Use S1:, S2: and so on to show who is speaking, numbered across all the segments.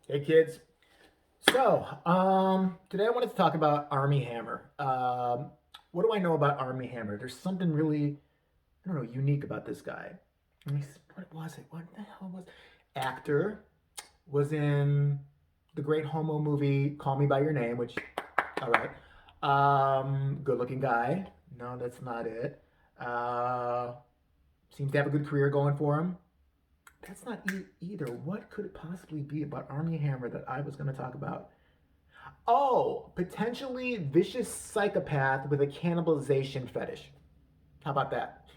S1: Hey kids. Today I wanted to talk about Armie Hammer. What do I know about Armie Hammer? There's something really, I don't know, unique about this guy. What was it? What the hell was actor? Was in the great homo movie Call Me by Your Name, which, all right. Good-looking guy. No, that's not it. Uh, Seems to have a good career going for him. That's not either. What could it possibly be about Armie Hammer that I was going to talk about? Oh, potentially vicious psychopath with a cannibalization fetish. How about that?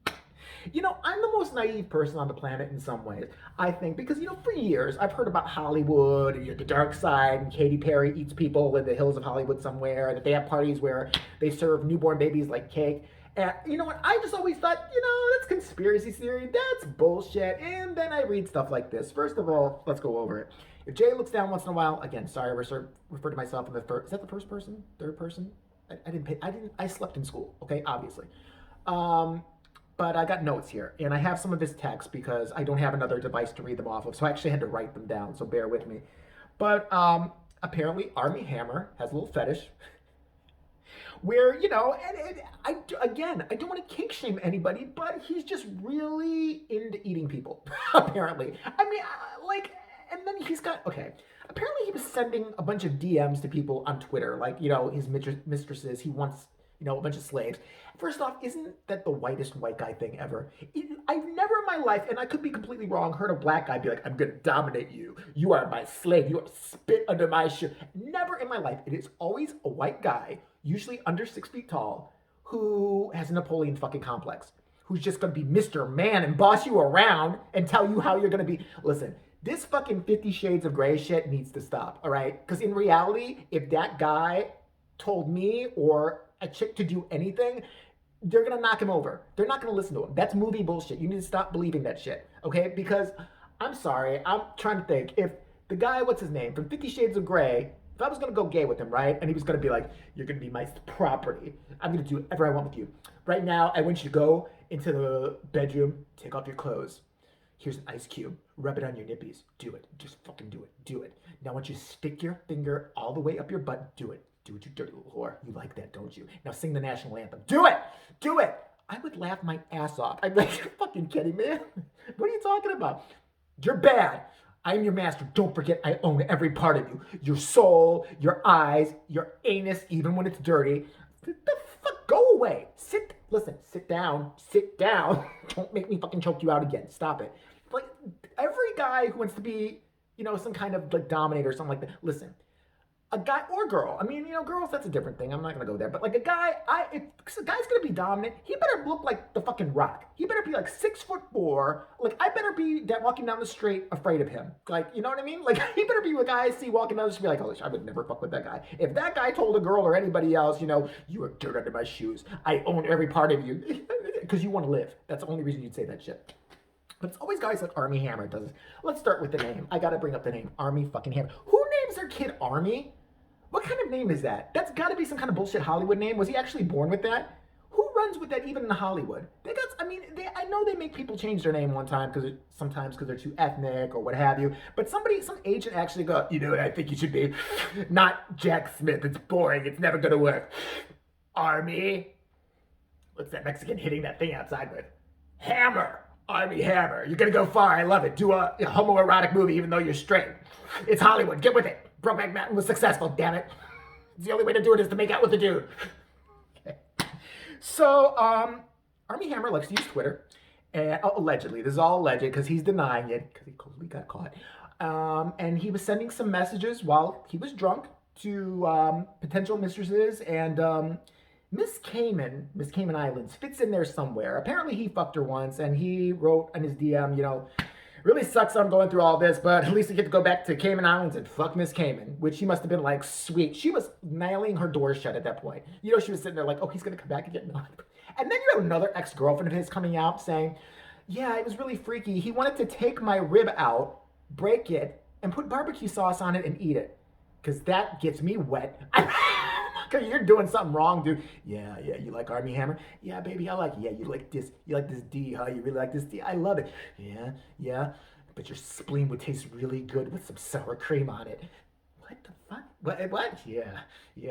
S1: I'm the most naive person on the planet in some ways. I think because for years I've heard about Hollywood and the dark side, and Katy Perry eats people in the hills of Hollywood somewhere. That they have parties where they serve newborn babies like cake. And you know what? I just always thought, that's conspiracy theory. That's bullshit. And then I read stuff like this. First of all, let's go over it. If Jay looks down once in a while, again, sorry, I refer to myself in the third. Is that the first person? Third person? I didn't pay. I didn't. I slept in school. Okay, obviously. Um, but I got notes here, and I have some of his texts because I don't have another device to read them off of, so I actually had to write them down. So bear with me. But apparently, Armie Hammer has a little fetish where again, I don't want to kink shame anybody, but he's just really into eating people. Apparently, and then he's got okay. Apparently, he was sending a bunch of DMs to people on Twitter, like his mistresses. He wants a bunch of slaves. First off, isn't that the whitest white guy thing ever? I've never in my life, and I could be completely wrong, heard a black guy be like, "I'm gonna dominate you. You are my slave. You are spit under my shoe." Never in my life. It is always a white guy, usually under 6 feet tall, who has a Napoleon fucking complex, who's just gonna be Mr. Man and boss you around and tell you how you're gonna be. Listen, this fucking 50 Shades of Grey shit needs to stop, all right? Because in reality, if that guy told me or a chick to do anything, they're gonna knock him over. They're not gonna listen to him. That's movie bullshit. You need to stop believing that shit, okay? Because I'm sorry, I'm trying to think. If the guy, what's his name, from 50 Shades of Grey, if I was gonna go gay with him, right, and he was gonna be like, "You're gonna be my property. I'm gonna do whatever I want with you. Right now, I want you to go into the bedroom, take off your clothes. Here's an ice cube. Rub it on your nippies. Do it. Just fucking do it. Do it. Now I want you to stick your finger all the way up your butt. Do it. Do it, you dirty little whore. You like that, don't you? Now sing the national anthem. Do it! Do it! I would laugh my ass off. I'd be like, "You're fucking kidding me? What are you talking about? You're bad. I'm your master. Don't forget I own every part of you. Your soul, your eyes, your anus, even when it's dirty. The fuck? Go away. Sit down. Sit down. Don't make me fucking choke you out again. Stop it." Like, every guy who wants to be, some kind of like dominator or something like that, listen, a guy or girl. I mean, girls, that's a different thing. I'm not gonna go there. But like a guy, if a guy's gonna be dominant, he better look like the fucking Rock. He better be like 6'4". Like I better be walking down the street afraid of him. Like, you know what I mean? Like he better be a guy I see walking down the street like, "Oh, I would never fuck with that guy." If that guy told a girl or anybody else, "You are dirt under my shoes. I own every part of you," because you want to live. That's the only reason you'd say that shit. But it's always guys like Armie Hammer does this. Let's start with the name. I gotta bring up the name. Armie fucking Hammer. Who names their kid Armie? What kind of name is that? That's got to be some kind of bullshit Hollywood name. Was he actually born with that? Who runs with that even in Hollywood? I know they make people change their name one time sometimes because they're too ethnic or what have you. But some agent actually go, "You know what I think you should be? Not Jack Smith. It's boring. It's never gonna work. Armie." What's that Mexican hitting that thing outside with? Hammer. Armie Hammer. You're gonna go far. I love it. Do a homoerotic movie even though you're straight. It's Hollywood. Get with it. Brokeback Mountain was successful, damn it. The only way to do it is to make out with the dude. Okay. So, Armie Hammer likes to use Twitter. And, allegedly. This is all alleged because he's denying it because he totally got caught. And he was sending some messages while he was drunk to potential mistresses, and Miss Cayman Islands fits in there somewhere. Apparently he fucked her once, and he wrote on his DM, "Really sucks I'm going through all this, but at least I get to go back to Cayman Islands and fuck Miss Cayman," which she must have been like, sweet. She was nailing her door shut at that point. She was sitting there like, "Oh, he's going to come back again." No. And then you have another ex-girlfriend of his coming out saying, "Yeah, it was really freaky. He wanted to take my rib out, break it, and put barbecue sauce on it and eat it. Because that gets me wet." You're doing something wrong, dude. Yeah, you like Armie Hammer? Yeah, baby, I like it. Yeah, you like this D, huh? You really like this D? I love it. Yeah. but your spleen would taste really good with some sour cream on it. What the fuck? What? Yeah.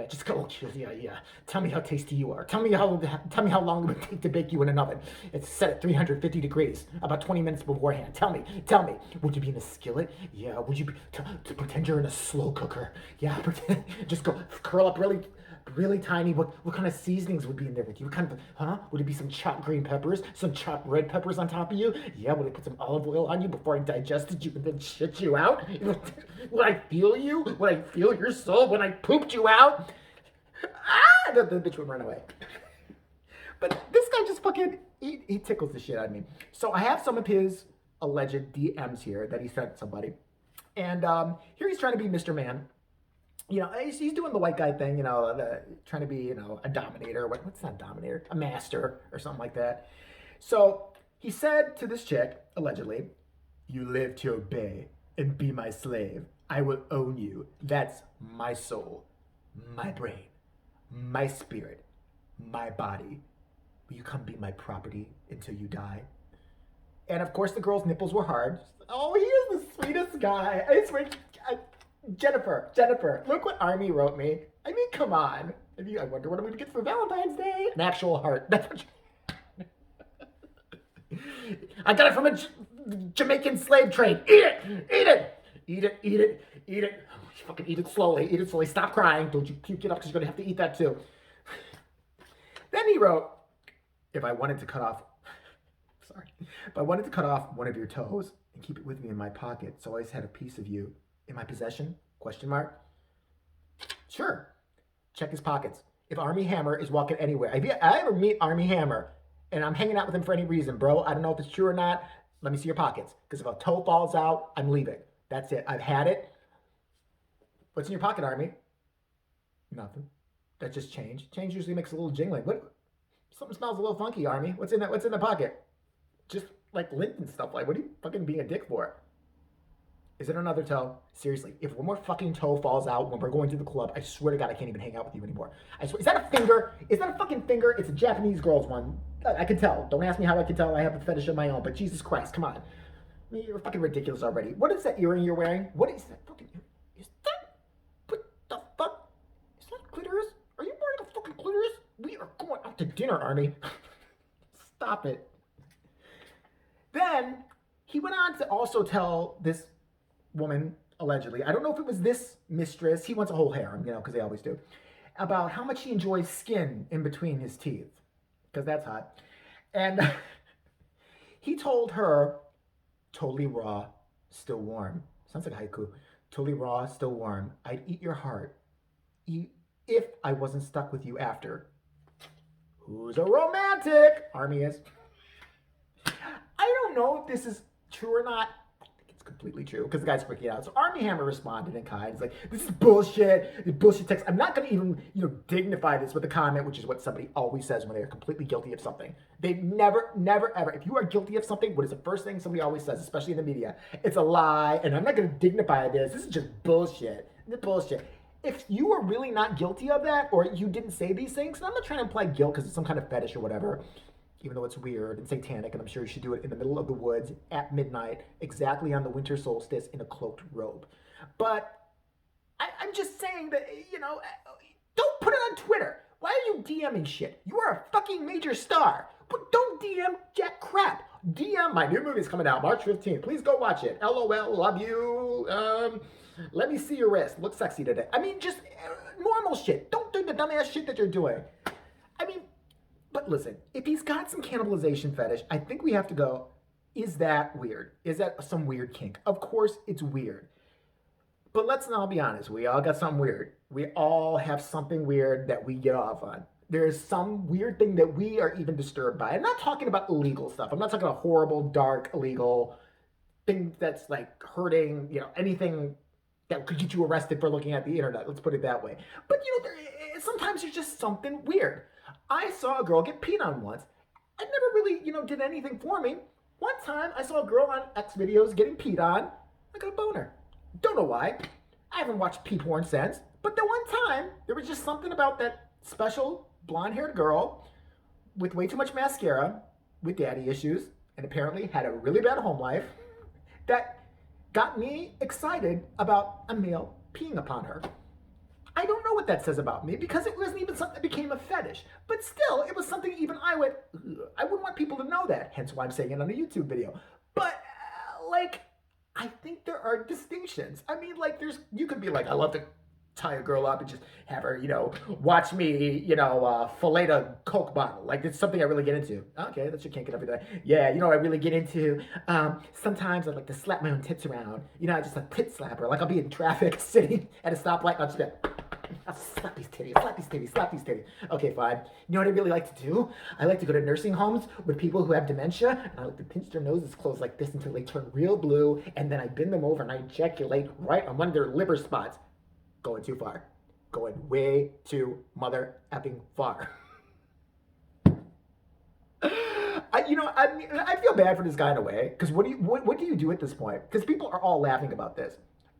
S1: Just go. Yeah. Tell me how tasty you are. Tell me how long it would take to bake you in an oven. It's set at 350 degrees, about 20 minutes beforehand. Tell me. Would you be in a skillet? Yeah. Would you be to pretend you're in a slow cooker? Yeah. Pretend. Just go curl up really tiny. What kind of seasonings would be in there with you? What kind of, would it be some chopped green peppers, some chopped red peppers on top of you? Yeah, would I put some olive oil on you before I digested you and then shit you out? Would I feel you? Would I feel your soul when I pooped you out? The bitch would run away. But this guy just fucking, he tickles the shit out of me. So I have some of his alleged DMs here that he sent somebody. And here he's trying to be Mr. Man. He's doing the white guy thing, trying to be, a dominator. What's not dominator? A master or something like that. So he said to this chick, allegedly, "You live to obey and be my slave. I will own you. That's my soul, my brain, my spirit, my body. Will you come be my property until you die?" And of course, the girl's nipples were hard. Oh, he is the sweetest guy. I swear. Jennifer, look what Armie wrote me. I mean, come on. I wonder what I'm going to get for Valentine's Day. An actual heart. That's what I got it from a Jamaican slave trade. Eat it. Fucking eat it slowly. Stop crying. Don't you puke it up because you're going to have to eat that too. Then he wrote, if I wanted to cut off one of your toes and keep it with me in my pocket, so I always had a piece of you in my possession? ? Sure. Check his pockets. If Armie Hammer is walking anywhere, if I ever meet Armie Hammer and I'm hanging out with him for any reason, bro, I don't know if it's true or not. Let me see your pockets. Because if a toe falls out, I'm leaving. That's it. I've had it. What's in your pocket, Armie? Nothing. That's just change. Change usually makes a little jingling. What? Something smells a little funky, Armie. What's in the pocket? Just like lint and stuff. Like, what are you fucking being a dick for? Is it another toe? Seriously, if one more fucking toe falls out when we're going to the club, I swear to God, I can't even hang out with you anymore. I swear. Is that a finger? Is that a fucking finger? It's a Japanese girl's one. I can tell. Don't ask me how I can tell. I have a fetish of my own, but Jesus Christ, come on. I mean, you're fucking ridiculous already. What is that earring you're wearing? What is that fucking earring? Is that? What the fuck? Is that clitoris? Are you wearing a fucking clitoris? We are going out to dinner, Armie. Stop it. Then he went on to also tell this woman, allegedly, I don't know if it was this mistress, he wants a whole harem, because they always do, about how much he enjoys skin in between his teeth, because that's hot. And he told her, totally raw, still warm. Sounds like a haiku. Totally raw, still warm. I'd eat your heart if I wasn't stuck with you after. Who's a romantic? Armie is. I don't know if this is true or not. Completely true, because the guy's freaking out. So Armie Hammer responded in kind. He's like, this is bullshit. This bullshit text. I'm not going to even, dignify this with a comment, which is what somebody always says when they are completely guilty of something. They never, ever. If you are guilty of something, what is the first thing somebody always says, especially in the media? It's a lie, and I'm not going to dignify this. This is just bullshit. Bullshit. If you are really not guilty of that, or you didn't say these things, and I'm not trying to imply guilt because it's some kind of fetish or whatever, even though it's weird and satanic, and I'm sure you should do it in the middle of the woods at midnight, exactly on the winter solstice in a cloaked robe. But I'm just saying that, don't put it on Twitter. Why are you DMing shit? You are a fucking major star. But don't DM jack crap. DM, my new movie's coming out March 15th. Please go watch it. LOL, love you. Let me see your wrist. Look sexy today. I mean, just normal shit. Don't do the dumbass shit that you're doing. I mean, but listen, if he's got some cannibalization fetish, I think we have to go, is that weird? Is that some weird kink? Of course it's weird. But let's not be honest. We all got something weird. We all have something weird that we get off on. There is some weird thing that we are even disturbed by. I'm not talking about illegal stuff. I'm not talking about horrible, dark, illegal thing that's like hurting, anything that could get you arrested for looking at the internet. Let's put it that way. But, sometimes there's just something weird. I saw a girl get peed on once. I never really, did anything for me. One time, I saw a girl on X videos getting peed on. I got a boner. Don't know why. I haven't watched pee porn since. But the one time, there was just something about that special blonde-haired girl with way too much mascara, with daddy issues, and apparently had a really bad home life, that got me excited about a male peeing upon her. I don't know what that says about me because it wasn't even something that became a fetish. But still, it was something even I went, ugh. I wouldn't want people to know that. Hence why I'm saying it on a YouTube video. But, like, I think there are distinctions. I mean, like, you could be like, I love to tie a girl up and just have her, watch me, fillet a Coke bottle. Like, it's something I really get into. Okay, that's your kink and everything. Yeah, I really get into, sometimes I like to slap my own tits around. I just a tit slapper. Like, I'll be in traffic, sitting at a stoplight, and I'll just be like, I'll slap these titties, slap these titties, slap these titties. Okay, fine. You know what I really like to do? I like to go to nursing homes with people who have dementia, and I like to pinch their noses closed like this until they turn real blue, and then I bend them over and I ejaculate right on one of their liver spots. Going too far. Going way too mother effing far. I feel bad for this guy in a way, because what do you do at this point? Because people are all laughing about this.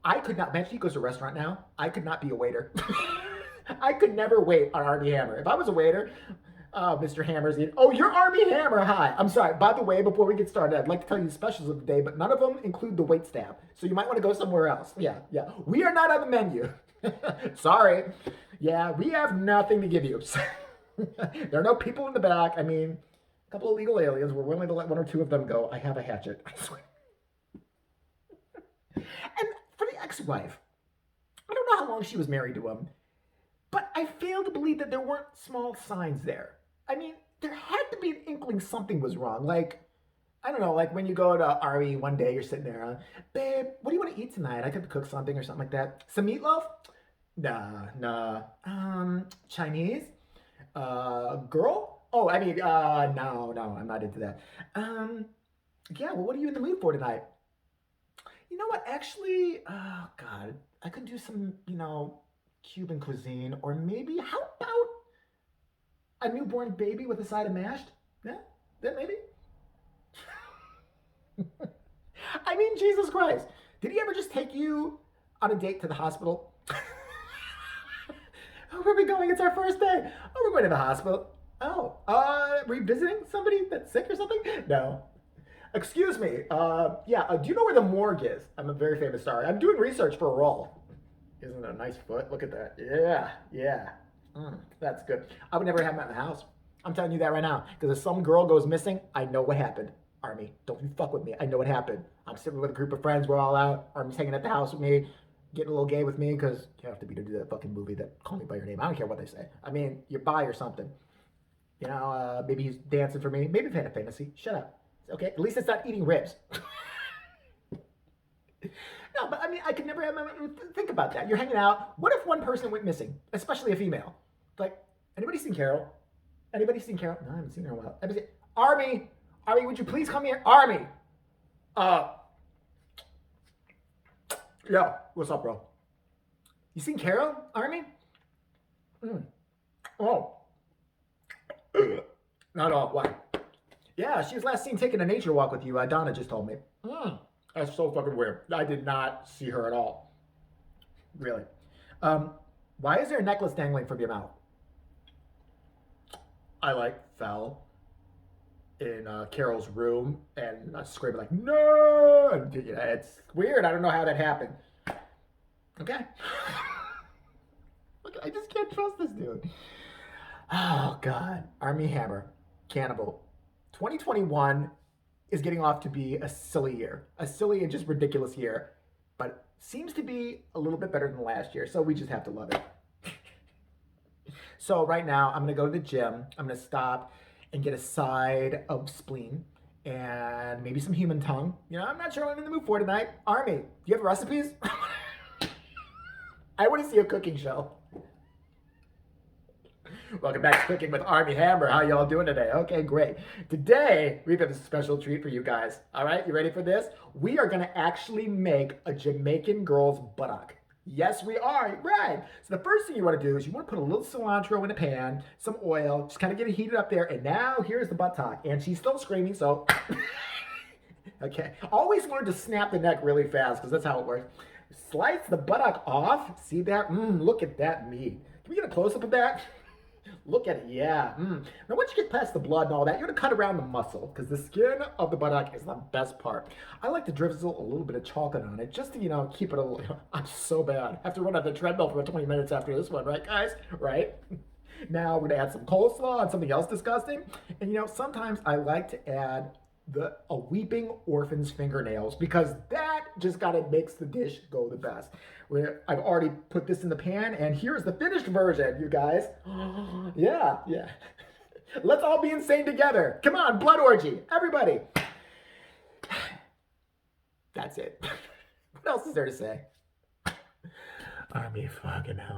S1: I could not, imagine he goes to a restaurant now, I could not be a waiter. I could never wait on Armie Hammer. If I was a waiter, Mr. Hammer's in. Oh, you're Armie Hammer. Hi. I'm sorry. By the way, before we get started, I'd like to tell you the specials of the day, but none of them include the wait staff. So you might want to go somewhere else. Yeah. We are not on the menu. Sorry. Yeah, we have nothing to give you. There are no people in the back. I mean, a couple of illegal aliens. We're willing to let one or two of them go. I have a hatchet. I swear. And for the ex-wife, I don't know how long she was married to him, but I fail to believe that there weren't small signs there. I mean, there had to be an inkling something was wrong. Like, I don't know, like when you go to Armie one day, you're sitting there, babe, what do you want to eat tonight? I could cook something or something like that. Some meatloaf? Nah. Chinese? Girl? Oh, I mean, no, I'm not into that. Yeah, well, what are you in the mood for tonight? You know what, actually, oh, God, I could do some, Cuban cuisine, or maybe, how about a newborn baby with a side of mashed? Yeah, that maybe? I mean, Jesus Christ. Did he ever just take you on a date to the hospital? Oh, where are we going? It's our first day. Oh, we're going to the hospital. Oh, were you visiting somebody that's sick or something? No. Excuse me. Do you know where the morgue is? I'm a very famous star. I'm doing research for a role. Isn't it a nice foot? Look at that. Yeah. That's good. I would never have him at my house. I'm telling you that right now. Because if some girl goes missing, I know what happened. Armie, don't you fuck with me. I know what happened. I'm sitting with a group of friends. We're all out. Armie's hanging at the house with me, getting a little gay with me, because you have to be to do that fucking movie that Call Me By Your Name. I don't care what they say. I mean, you're bi or something. Maybe he's dancing for me. Maybe we've had a fantasy. Shut up. Okay? At least it's not eating ribs. No, but I mean, I could never have think about that. You're hanging out. What if one person went missing, especially a female? Like, anybody seen Carol? Anybody seen Carol? No, I haven't seen her in a while. Armie, would you please come here? Armie. Yeah, what's up, bro? You seen Carol, Armie? Oh. Not at all. Why? Yeah, she was last seen taking a nature walk with you. Donna just told me. That's so fucking weird. I did not see her at all. Really. Why is there a necklace dangling from your mouth? I fell in Carol's room and I screamed like, no! And, it's weird. I don't know how that happened. Okay. Look, I just can't trust this dude. Oh, God. Armie Hammer. Cannibal. 2021 is getting off to be a silly year. A silly and just ridiculous year. But seems to be a little bit better than last year. So we just have to love it. So right now, I'm going to go to the gym. I'm going to stop and get a side of spleen and maybe some human tongue. I'm not sure what I'm in the mood for tonight. Armie, do you have recipes? I want to see a cooking show. Welcome back to Cooking with Armie Hammer. How y'all doing today? Okay, great. Today, we have a special treat for you guys. All right, you ready for this? We are going to actually make a Jamaican girl's buttock. Yes, we are. Right. So the first thing you want to do is you want to put a little cilantro in a pan, some oil, just kind of get it heated up there. And now here's the buttock. And she's still screaming, so... Okay. Always learn to snap the neck really fast because that's how it works. Slice the buttock off. See that? Look at that meat. Can we get a close-up of that? Look at it, yeah. Now, once you get past the blood and all that, you're gonna cut around the muscle because the skin of the buttock is the best part. I like to drizzle a little bit of chocolate on it just to, keep it a little. I'm so bad. I have to run on the treadmill for 20 minutes after this one, right, guys? Right? Now we're gonna add some coleslaw and something else disgusting. And sometimes I like to add a weeping orphan's fingernails because that just gotta makes the dish go the best. I've already put this in the pan, and here's the finished version, you guys. Yeah, yeah. Let's all be insane together. Come on, blood orgy, everybody. That's it. What else is there to say? Army fucking hell.